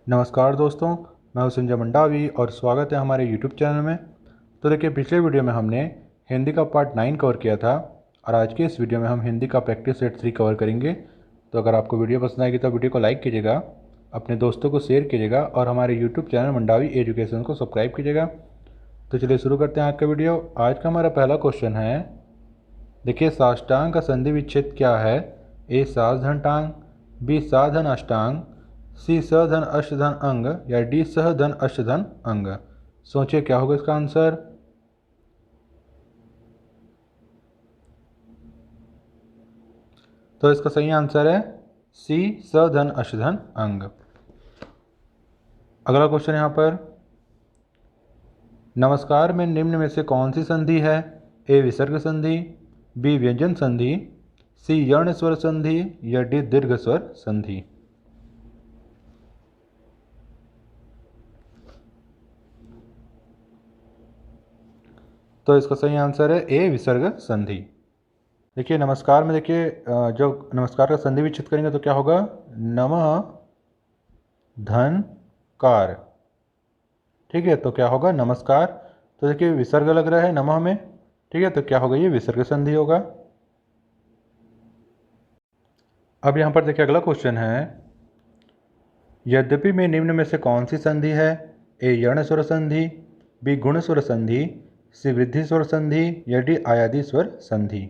नमस्कार दोस्तों, मैं हूं संजय मंडावी और स्वागत है हमारे YouTube चैनल में। तो देखिए, पिछले वीडियो में हमने हिंदी का पार्ट 9 कवर किया था और आज के इस वीडियो में हम हिंदी का प्रैक्टिस सेट 3 कवर करेंगे। तो अगर आपको वीडियो पसंद आएगी तो वीडियो को लाइक कीजिएगा, अपने दोस्तों को शेयर कीजिएगा और हमारे YouTube चैनल मंडावी एजुकेशन को सब्सक्राइब कीजिएगा। तो चलिए शुरू करते हैं आज का वीडियो। आज का हमारा पहला क्वेश्चन है, देखिए, साष्टांग का संधि विच्छेद क्या है? ए सास धन टांग, बी सा धन अष्टांग, सी स धन अष्ट धन अंग या डी सह धन अष्ट धन अंग। सोचिए क्या होगा इसका आंसर। तो इसका सही आंसर है सी स धन अष्ट धन अंग। अगला क्वेश्चन यहाँ पर, नमस्कार में निम्न में से कौन सी संधि है? ए विसर्ग संधि, बी व्यंजन संधि, सी यर्ण स्वर संधि या डी दीर्घ स्वर संधि। तो इसका सही आंसर है ए विसर्ग संधि। देखिए, नमस्कार में देखिए, जो नमस्कार का संधि विच्छेद करेंगे तो क्या होगा? नमः धन कार। ठीक है, तो क्या होगा? नमस्कार। तो देखिए, विसर्ग लग रहा है नमः में। ठीक है, तो क्या होगा? ये विसर्ग संधि होगा। अब यहाँ पर देखिए, अगला क्वेश्चन है, यद्यपि में निम्न में से कौन सी संधि है? ए यर्ण स्वर संधि, बी गुण स्वर संधि, सी वृद्धि स्वर संधि या डी आयादी स्वर संधि।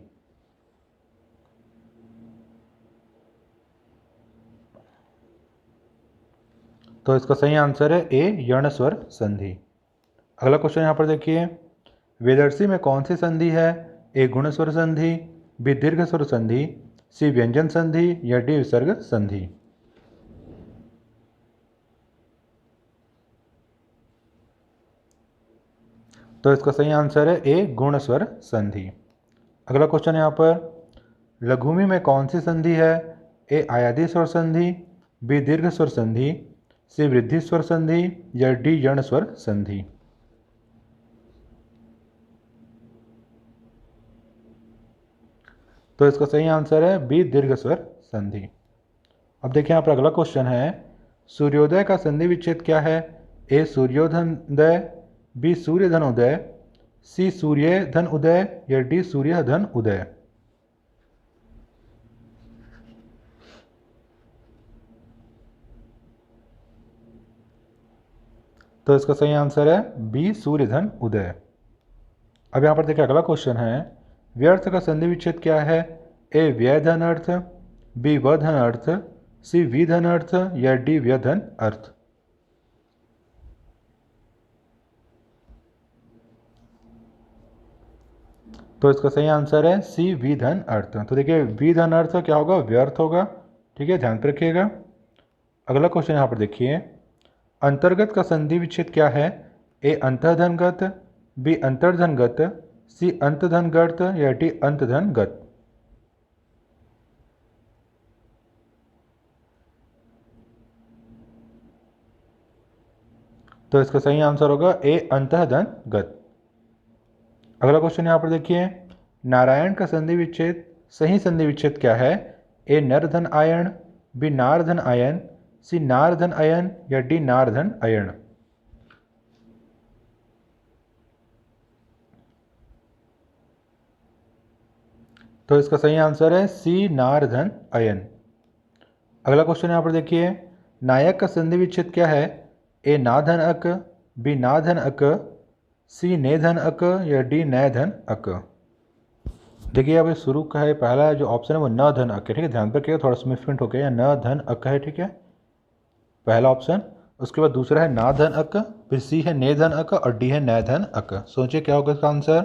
तो इसका सही आंसर है ए यर्ण स्वर संधि। अगला क्वेश्चन यहाँ पर देखिए, वेदर्सी में कौन सी संधि है? ए गुण स्वर संधि, बी दीर्घ स्वर संधि, सी व्यंजन संधि या डी विसर्ग संधि। तो इसका सही आंसर है ए गुण स्वर संधि। अगला क्वेश्चन यहाँ पर, लघुमी में कौन सी संधि है? ए आयादी स्वर संधि, बी दीर्घ स्वर संधि, सी वृद्धि स्वर संधि या डी यर्ण स्वर संधि। तो इसका सही आंसर है बी दीर्घ स्वर संधि। अब देखिए, यहाँ पर अगला क्वेश्चन है, सूर्योदय का संधि विच्छेद क्या है? ए सूर्योधनोदय, बी सूर्यधन उदय, सी सूर्य धन उदय या डी सूर्य धन उदय। तो इसका सही आंसर है बी सूर्यधन उदय। अब यहाँ पर देखिए, अगला क्वेश्चन है, व्यर्थ का संधि विच्छेद क्या है? ए व्यय धन अर्थ, बी व धन अर्थ, सी वी धन अर्थ या डी व्यय धन अर्थ। तो इसका सही आंसर है सी वी धन अर्थ। तो देखिए, वी धन अर्थ क्या होगा? व्यर्थ होगा। ठीक है, ध्यान पे रखिएगा। अगला क्वेश्चन यहाँ पर देखिए, अंतर्गत का संधि विच्छेद क्या है? ए अंतर्धनगत, बी अंतर्धनगत, सी अंतधनगत या डी अंतधनगत। तो इसका सही आंसर होगा ए अंतःधनगत। अगला क्वेश्चन यहाँ पर देखिए, नारायण का संधि विच्छेद, सही संधि विच्छेद क्या है? ए नरधन आयन, बी नारधन आयन, सी नारधन अयन या डी नारधन अयन। तो इसका सही आंसर है सी नारधन अयन। अगला क्वेश्चन यहाँ पर देखिए, नायक का संधि विच्छेद क्या है? ए नाधन अक, बी नाधन अक, सी नेधन अक या डी नैधन अक। देखिए, अब शुरू का है पहला जो ऑप्शन है वो न धन अक है। ठीक है, ध्यान पर रखिएगा, थोड़ा सा मिसप्रिंट हो गया, न धन अक है। ठीक है, पहला ऑप्शन। उसके बाद दूसरा है ना धन अक, फिर सी है ने धन अक और डी है नै धन अक। सोचिए क्या होगा इसका आंसर।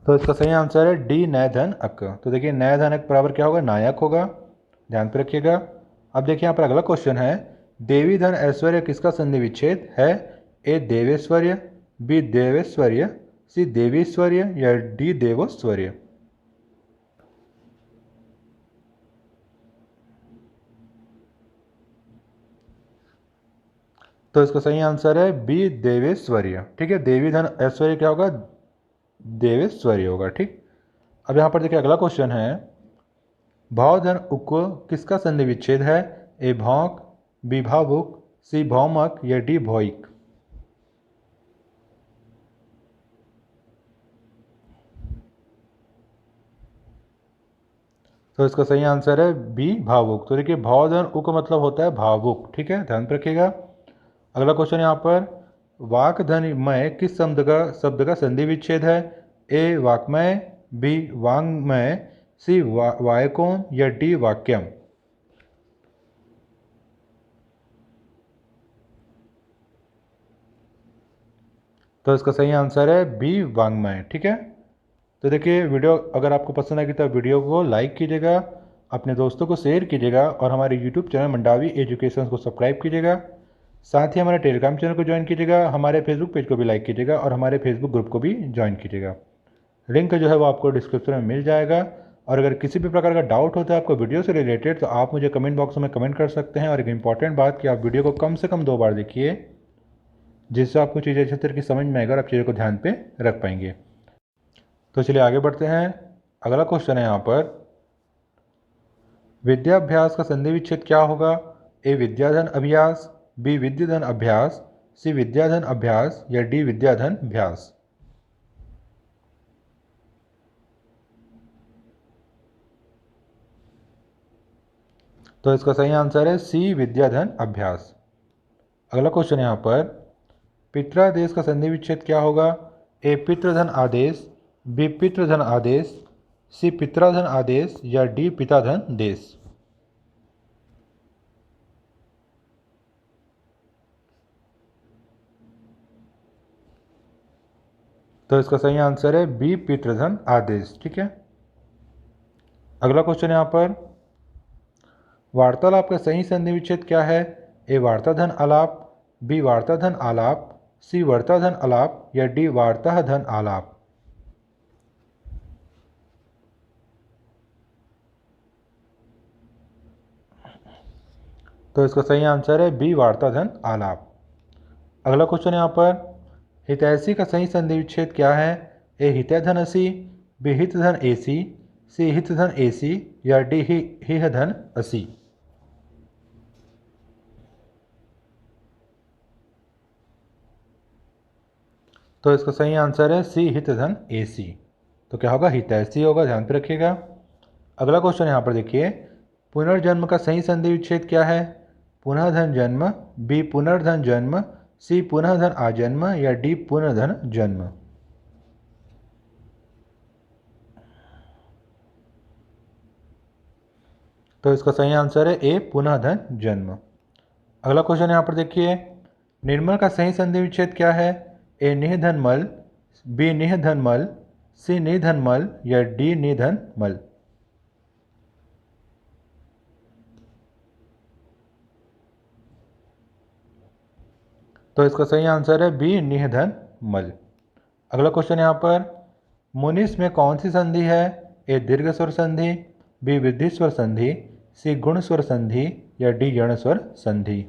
तो इसका सही आंसर है डी नै धन अक। तो देखिए, नै धन अक बराबर क्या होगा? नायक होगा। ध्यान पे रखिएगा। अब देखिए, यहाँ पर अगला क्वेश्चन है, देवी धन ऐश्वर्य किसका संधि विच्छेद है? ए देवेश्वर्य, बी देवेश्वर्य, सी देवीश्वर्य या डी देवोश्वर्य। तो इसका सही आंसर है बी देवेश्वर्य। ठीक है, देवी धन ऐश्वर्य क्या होगा? देवेश्वर्य होगा। ठीक। अब यहाँ पर देखिए, अगला क्वेश्चन है, भाव धन उक किसका संधि विच्छेद है? ए भौंक, बी भावुक, सी भौमक या डी भौइक। तो इसका सही आंसर है बी भावुक। तो देखिए भावधन उ का मतलब होता है भावुक, ठीक है, ध्यान पे रखिएगा। अगला क्वेश्चन यहाँ पर, वाक्धनमय किस शब्द का संधि विच्छेद है? ए वाक्मय, बी वाङ्मय, सी वायकोन या डी वाक्यम। तो इसका सही आंसर है बी वाङ्मय, ठीक है। तो देखिए वीडियो अगर आपको पसंद आएगी तो वीडियो को लाइक कीजिएगा, अपने दोस्तों को शेयर कीजिएगा और हमारे यूट्यूब चैनल मंडावी एजुकेशन को सब्सक्राइब कीजिएगा। साथ ही हमारे टेलीग्राम चैनल को ज्वाइन कीजिएगा, हमारे फेसबुक पेज को भी लाइक कीजिएगा और हमारे फेसबुक ग्रुप को भी ज्वाइन कीजिएगा। लिंक जो है वो आपको डिस्क्रिप्शन में मिल जाएगा। और अगर किसी भी प्रकार का डाउट होता है आपको वीडियो से रिलेटेड तो आप मुझे कमेंट बॉक्स में कमेंट कर सकते हैं। और एक इंपॉर्टेंट बात कि आप वीडियो को कम से कम 2 बार देखिए, जिससे आपको चीज़ें अच्छे तरीके से समझ में आएगा और आप चीज़ों को ध्यान पे रख पाएंगे। तो चलिए आगे बढ़ते हैं। अगला क्वेश्चन है यहाँ पर, विद्याभ्यास का संधि विच्छेद क्या होगा? ए विद्याधन अभ्यास, बी विद्याधन अभ्यास, सी विद्याधन अभ्यास या डी विद्याधन अभ्यास। तो इसका सही आंसर है सी विद्याधन अभ्यास। अगला क्वेश्चन यहाँ पर, पित्रादेश का संधि विच्छेद क्या होगा? ए पितृधन आदेश, बी पितृधन आदेश, सी पित्राधन आदेश या डी पिताधन देश। तो इसका सही आंसर है बी पितृधन आदेश, ठीक है। अगला क्वेश्चन यहाँ पर, वार्तालाप का सही संधि विच्छेद क्या है? ए वार्ताधन आलाप, बी वार्ताधन आलाप, सी वार्ताधन आलाप या डी वार्ताधन आलाप। तो इसका सही आंसर है बी वार्ताधन आलाप। अगला क्वेश्चन यहाँ पर, हितैषी का सही संधि विच्छेद क्या है? ए हितैधन असी, बी हितधन एसी, सी हितधन एसी या डी हितधन असी। तो इसका सही आंसर है सी हितधन एसी। तो क्या होगा? हितैषी होगा, ध्यान पे रखिएगा। अगला क्वेश्चन यहाँ पर देखिए, पुनर्जन्म का सही संधि विच्छेद क्या है? पुनर्धन जन्म, बी पुनर्धन जन्म, सी पुनर्धन आजन्म या डी पुनर्धन जन्म। तो इसका सही आंसर है ए पुनर्धन जन्म। अगला क्वेश्चन यहाँ पर देखिए, निर्मल का सही संधि विच्छेद क्या है? ए निधन मल, बी निधन मल, सी निधन मल या डी निधन मल। तो इसका सही आंसर है बी निधन मल। अगला क्वेश्चन यहाँ पर, मुनिस में कौन सी संधि है? ए दीर्घ स्वर संधि, बी वृद्धि स्वर संधि, सी गुण स्वर संधि या डी यण स्वर संधि।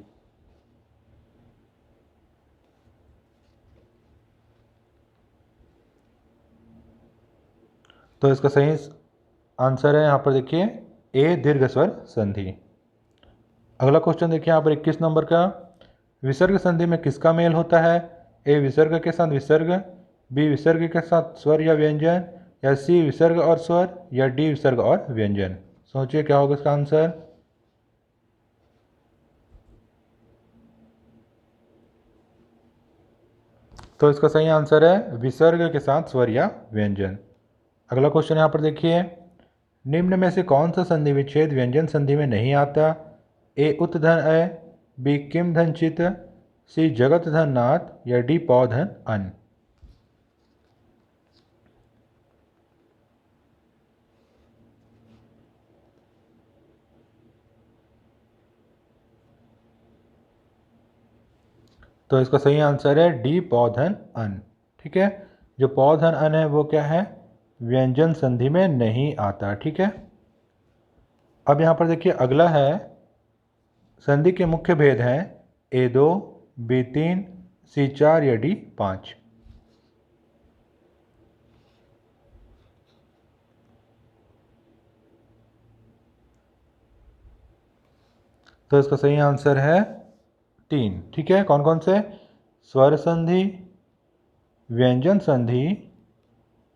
तो इसका सही आंसर है यहाँ पर देखिए ए दीर्घ स्वर संधि। अगला क्वेश्चन देखिए यहाँ पर 21 नंबर का, विसर्ग संधि में किसका मेल होता है? ए विसर्ग के साथ विसर्ग, बी विसर्ग के साथ स्वर या व्यंजन या सी विसर्ग और स्वर या डी विसर्ग और व्यंजन। सोचिए क्या होगा इसका आंसर। तो इसका सही आंसर है विसर्ग के साथ स्वर या व्यंजन। अगला क्वेश्चन यहाँ पर देखिए, निम्न में से कौन सा संधि विच्छेद व्यंजन संधि में नहीं आता? ए उत्धन अ, बी किम धन चित, सी जगत धन नाथ या डी पौधन अन। तो इसका सही आंसर है डी पौधन अन, ठीक है। जो पौधन अन है वो क्या है? व्यंजन संधि में नहीं आता, ठीक है। अब यहाँ पर देखिए अगला है, संधि के मुख्य भेद हैं A2, B3, C4 या D5। तो इसका सही आंसर है 3। ठीक है, कौन कौन से? स्वर संधि, व्यंजन संधि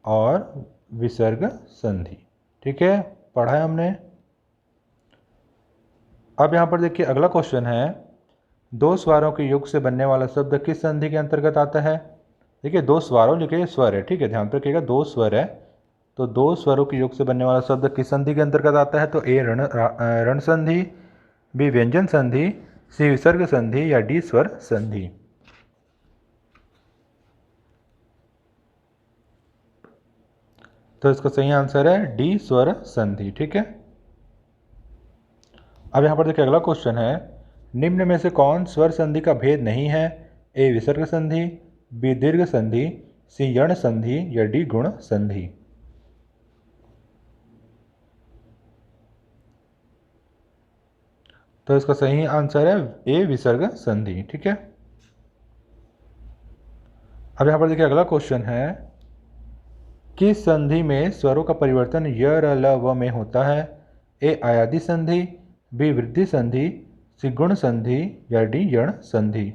और विसर्ग संधि। ठीक है, पढ़ा है हमने। अब यहाँ पर देखिए अगला क्वेश्चन है, दो स्वरों के योग से बनने वाला शब्द किस संधि के अंतर्गत आता है? देखिए दो स्वरों लिखे स्वर है, ठीक है, ध्यान रखिएगा दो स्वर है, तो दो स्वरों के योग से बनने वाला शब्द किस संधि के अंतर्गत आता है? तो ए रण संधि, बी व्यंजन संधि, सी विसर्ग संधि या डी स्वर संधि। तो इसका सही आंसर है डी स्वर संधि। ठीक है, अब यहाँ पर देखिए अगला क्वेश्चन है, निम्न में से कौन स्वर संधि का भेद नहीं है? ए विसर्ग संधि, बी दीर्घ संधि, सी यण संधि या डी गुण संधि। तो इसका सही आंसर है ए विसर्ग संधि। ठीक है, अब यहाँ पर देखिए अगला क्वेश्चन है, किस संधि में स्वरों का परिवर्तन य र ल व में होता है? ए आयादी संधि, बी वृद्धि संधि, सी गुण संधि या डी यण संधि।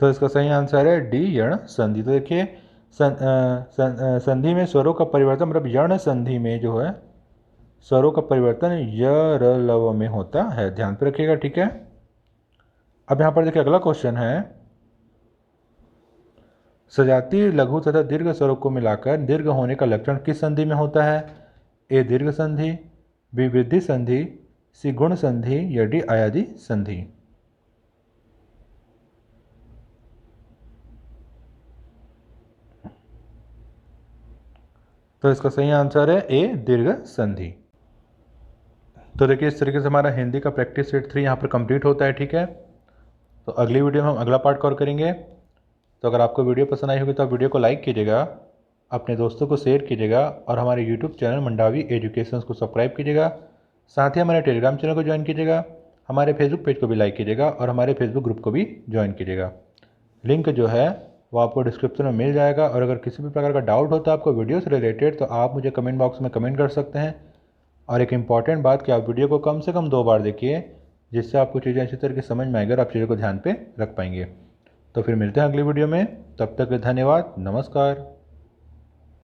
तो इसका सही आंसर है डी यण संधि। तो देखिए संधि में स्वरों का परिवर्तन मतलब यण संधि में जो है स्वरों का परिवर्तन य र ल व में होता है, ध्यान पे रखिएगा। ठीक है, अब यहाँ पर देखिए अगला क्वेश्चन है, सजातीय लघु तथा दीर्घ स्वरों को मिलाकर दीर्घ होने का लक्षण किस संधि में होता है? ए दीर्घ संधि, बी वृद्धि संधि, सी गुण संधि या डी आयादी संधि। तो इसका सही आंसर है ए दीर्घ संधि। तो देखिए इस तरीके से हमारा हिंदी का प्रैक्टिस सेट 3 यहाँ पर कंप्लीट होता है। ठीक है, तो अगली वीडियो में हम अगला पार्ट कवर करेंगे। तो अगर आपको वीडियो पसंद आई होगी तो आप वीडियो को लाइक कीजिएगा, अपने दोस्तों को शेयर कीजिएगा और हमारे यूट्यूब चैनल मंडावी एजुकेशन को सब्सक्राइब कीजिएगा। साथ ही हमारे टेलीग्राम चैनल को ज्वाइन कीजिएगा, हमारे फेसबुक पेज को भी लाइक कीजिएगा और हमारे फेसबुक ग्रुप को भी ज्वाइन कीजिएगा। लिंक जो है वो आपको डिस्क्रिप्शन में मिल जाएगा। और अगर किसी भी प्रकार का डाउट होता है आपको वीडियो से रिलेटेड तो आप मुझे कमेंट बॉक्स में कमेंट कर सकते हैं। और एक इम्पॉर्टेंट बात कि आप वीडियो को कम से कम 2 बार देखिए, जिससे आपको चीज़ें अच्छी तरीके से समझ में आएगी और आप चीज़ों को ध्यान पे रख पाएंगे। तो फिर मिलते हैं अगली वीडियो में, तब तक धन्यवाद, नमस्कार।